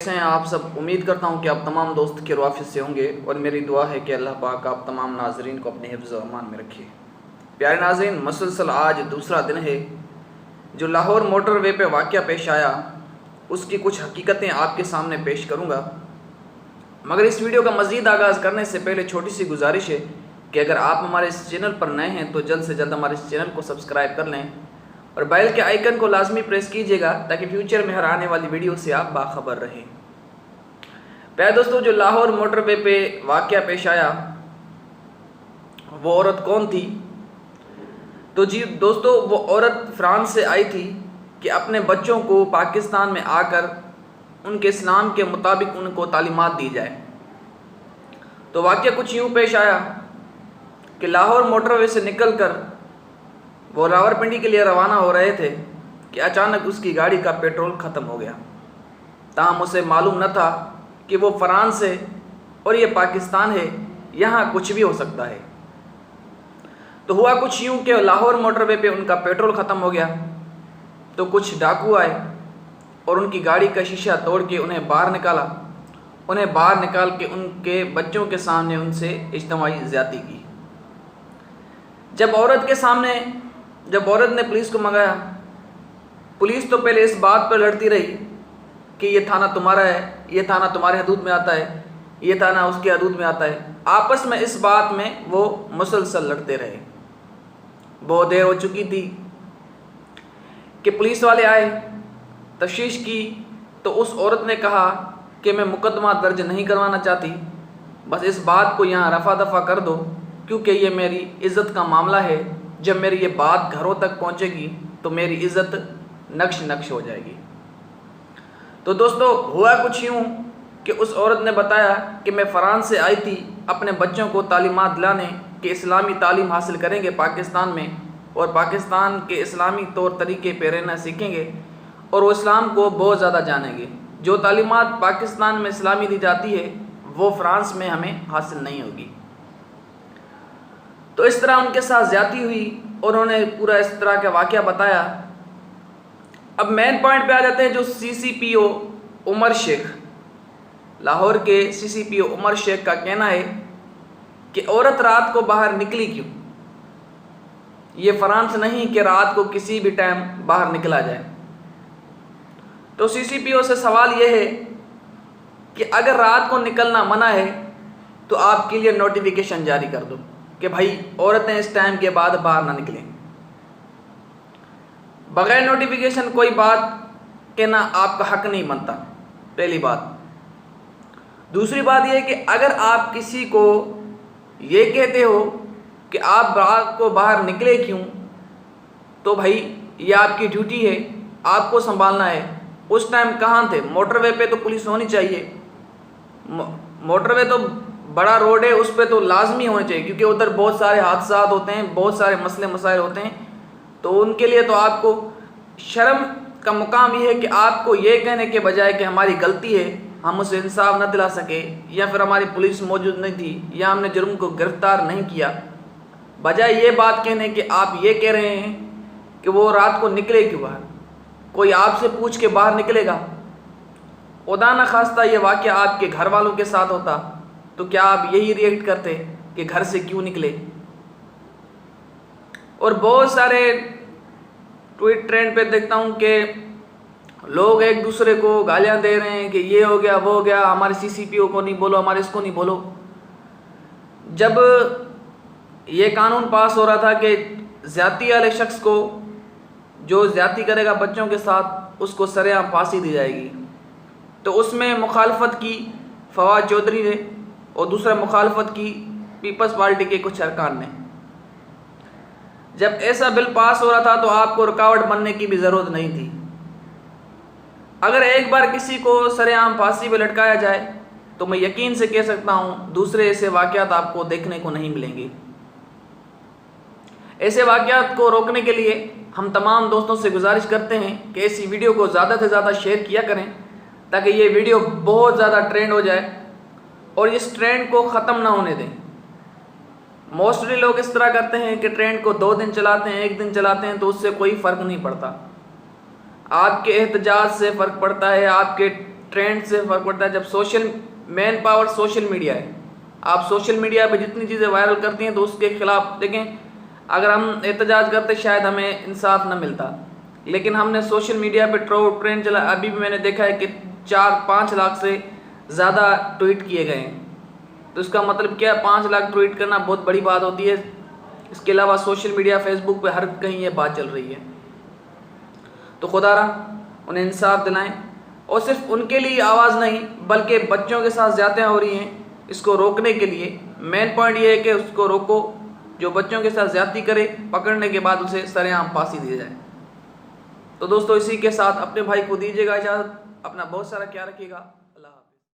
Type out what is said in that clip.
कैसे हैं आप सब। उम्मीद करता हूं कि आप तमाम दोस्त खैर वाफियत से होंगे और मेरी दुआ है कि अल्लाह पाक आप तमाम नाजरीन को अपने हिफ्ज़ व अमान में रखे। प्यारे नाज़रीन, मुसलसल आज दूसरा दिन है जो लाहौर मोटरवे पे वाक़या पेश आया, उसकी कुछ हकीकतें आपके सामने पेश करूँगा। मगर इस वीडियो का मज़ीद आगाज़ करने से पहले छोटी सी गुजारिश है कि अगर आप हमारे इस चैनल पर नए हैं तो जल्द से जल्द हमारे इस चैनल को सब्सक्राइब कर लें और बेल के आइकन को लाजमी प्रेस कीजिएगा ताकि फ्यूचर में हर आने वाली वीडियो से आप बाखबर रहें। प्यारे दोस्तों, जो लाहौर मोटरवे पे वाक़या पेश आया वो औरत कौन थी? तो जी दोस्तों, वो औरत फ्रांस से आई थी कि अपने बच्चों को पाकिस्तान में आकर उनके इस्लाम के मुताबिक उनको तालीमात दी जाए। तो वाक़या कुछ यूँ पेश आया कि लाहौर मोटरवे से निकलकर वो रावलपिंडी के लिए रवाना हो रहे थे कि अचानक उसकी गाड़ी का पेट्रोल ख़त्म हो गया। ताहम उसे मालूम न था कि वो फ्रांस है और ये पाकिस्तान है, यहाँ कुछ भी हो सकता है। तो हुआ कुछ यूँ कि लाहौर मोटरवे पे उनका पेट्रोल ख़त्म हो गया तो कुछ डाकू आए और उनकी गाड़ी का शीशा तोड़ के उन्हें बाहर निकाला। उन्हें बाहर निकाल के उनके बच्चों के सामने उनसे इज्तिमाई ज़्यादती की। जब औरत ने पुलिस को मंगाया, पुलिस तो पहले इस बात पर लड़ती रही कि ये थाना तुम्हारा है, ये थाना तुम्हारे हदूद में आता है, ये थाना उसके हदूद में आता है। आपस में इस बात में वो मुसलसल लड़ते रहे। बहुत देर हो चुकी थी कि पुलिस वाले आए, तफ्तीश की तो उस औरत ने कहा कि मैं मुकदमा दर्ज नहीं करवाना चाहती, बस इस बात को यहाँ रफ़ा दफ़ा कर दो क्योंकि ये मेरी इज़्ज़त का मामला है। जब मेरी ये बात घरों तक पहुँचेगी तो मेरी इज़्ज़त नक्श नक्श हो जाएगी। तो दोस्तों, हुआ कुछ यूँ कि उस औरत ने बताया कि मैं फ़्रांस से आई थी अपने बच्चों को तालीमात दिलाने कि इस्लामी तालीम हासिल करेंगे पाकिस्तान में और पाकिस्तान के इस्लामी तौर तरीके पे रहना सीखेंगे और वो इस्लाम को बहुत ज़्यादा जानेंगे। जो तालीमात पाकिस्तान में इस्लामी दी जाती है वो फ़्रांस में हमें हासिल नहीं होगी। तो इस तरह उनके साथ ज़्यादती हुई और उन्होंने पूरा इस तरह का वाक़या बताया। अब मेन पॉइंट पे आ जाते हैं। जो CCPO उमर शेख, लाहौर के CCPO उमर शेख का कहना है कि औरत रात को बाहर निकली क्यों? ये फ्रांस नहीं कि रात को किसी भी टाइम बाहर निकला जाए। तो CCPO से सवाल यह है कि अगर रात को निकलना मना है तो आप के लिए नोटिफिकेशन जारी कर दो कि भाई औरतें इस टाइम के बाद बाहर ना निकलें। बगैर नोटिफिकेशन कोई बात कहना आपका हक नहीं बनता, पहली बात। दूसरी बात यह है कि अगर आप किसी को ये कहते हो कि आप रात को बाहर निकले क्यों, तो भाई ये आपकी ड्यूटी है, आपको संभालना है। उस टाइम कहाँ थे? मोटरवे पे तो पुलिस होनी चाहिए। मोटरवे तो बड़ा रोड है, उस पर तो लाजमी होनी चाहिए क्योंकि उधर बहुत सारे हादसात होते हैं, बहुत सारे मसले मसाइल होते हैं। तो उनके लिए तो आपको शर्म का मुकाम ये है कि आपको ये कहने के बजाय कि हमारी गलती है, हम उसे इंसाफ न दिला सके या फिर हमारी पुलिस मौजूद नहीं थी या हमने जुर्म को गिरफ्तार नहीं किया, बजाय ये बात कहने कि आप ये कह रहे हैं कि वो रात को निकले क्यों बाहर। कोई आपसे पूछ के बाहर निकलेगा? खुदा न खास्ता ये वाक़या आपके घर वालों के साथ होता तो क्या आप यही रिएक्ट करते कि घर से क्यों निकले? और बहुत सारे ट्वीट ट्रेंड पे देखता हूँ कि लोग एक दूसरे को गालियाँ दे रहे हैं कि ये हो गया वो हो गया, हमारे CCPO को नहीं बोलो, हमारे इसको नहीं बोलो। जब ये कानून पास हो रहा था कि ज़्यादती वाले शख्स को जो ज़्यादती करेगा बच्चों के साथ उसको सरेआम फांसी दी जाएगी, तो उसमें मुखालफत की फवाद चौधरी ने और दूसरा मुखालफत की पीपल्स पार्टी के कुछ अरकान ने। जब ऐसा बिल पास हो रहा था तो आपको रुकावट बनने की भी ज़रूरत नहीं थी। अगर एक बार किसी को सरेआम फांसी पे लटकाया जाए तो मैं यकीन से कह सकता हूँ दूसरे ऐसे वाक़यात आपको देखने को नहीं मिलेंगे। ऐसे वाक़यात को रोकने के लिए हम तमाम दोस्तों से गुजारिश करते हैं कि ऐसी वीडियो को ज़्यादा से ज़्यादा शेयर किया करें ताकि ये वीडियो बहुत ज़्यादा ट्रेंड हो जाए और इस ट्रेंड को ख़त्म ना होने दें। मोस्टली लोग इस तरह करते हैं कि ट्रेंड को 2 दिन चलाते हैं, 1 दिन चलाते हैं तो उससे कोई फ़र्क नहीं पड़ता। आपके एहतजाज से फ़र्क पड़ता है, आपके ट्रेंड से फ़र्क पड़ता है। जब मेन पावर सोशल मीडिया है, आप सोशल मीडिया पे जितनी चीज़ें वायरल करती हैं तो उसके खिलाफ देखें, अगर हम एहतजाज करते शायद हमें इंसाफ न मिलता, लेकिन हमने सोशल मीडिया पे ट्रेंड चला। अभी भी मैंने देखा है कि 4-5 लाख से ज़्यादा ट्वीट किए गए हैं। तो इसका मतलब क्या है, 5 लाख ट्वीट करना बहुत बड़ी बात होती है। इसके अलावा सोशल मीडिया, फेसबुक पे हर कहीं ये बात चल रही है। तो खुदारा उन्हें इंसाफ दिलाएं, और सिर्फ उनके लिए आवाज़ नहीं बल्कि बच्चों के साथ ज़्यादतियाँ हो रही हैं, इसको रोकने के लिए मेन पॉइंट ये है कि उसको रोको। जो बच्चों के साथ ज़्यादती करे, पकड़ने के बाद उसे सरेआम फांसी दी जाए। तो दोस्तों, इसी के साथ अपने भाई को दीजिएगा इजाज़त। अपना बहुत सारा ख्याल रखिएगा।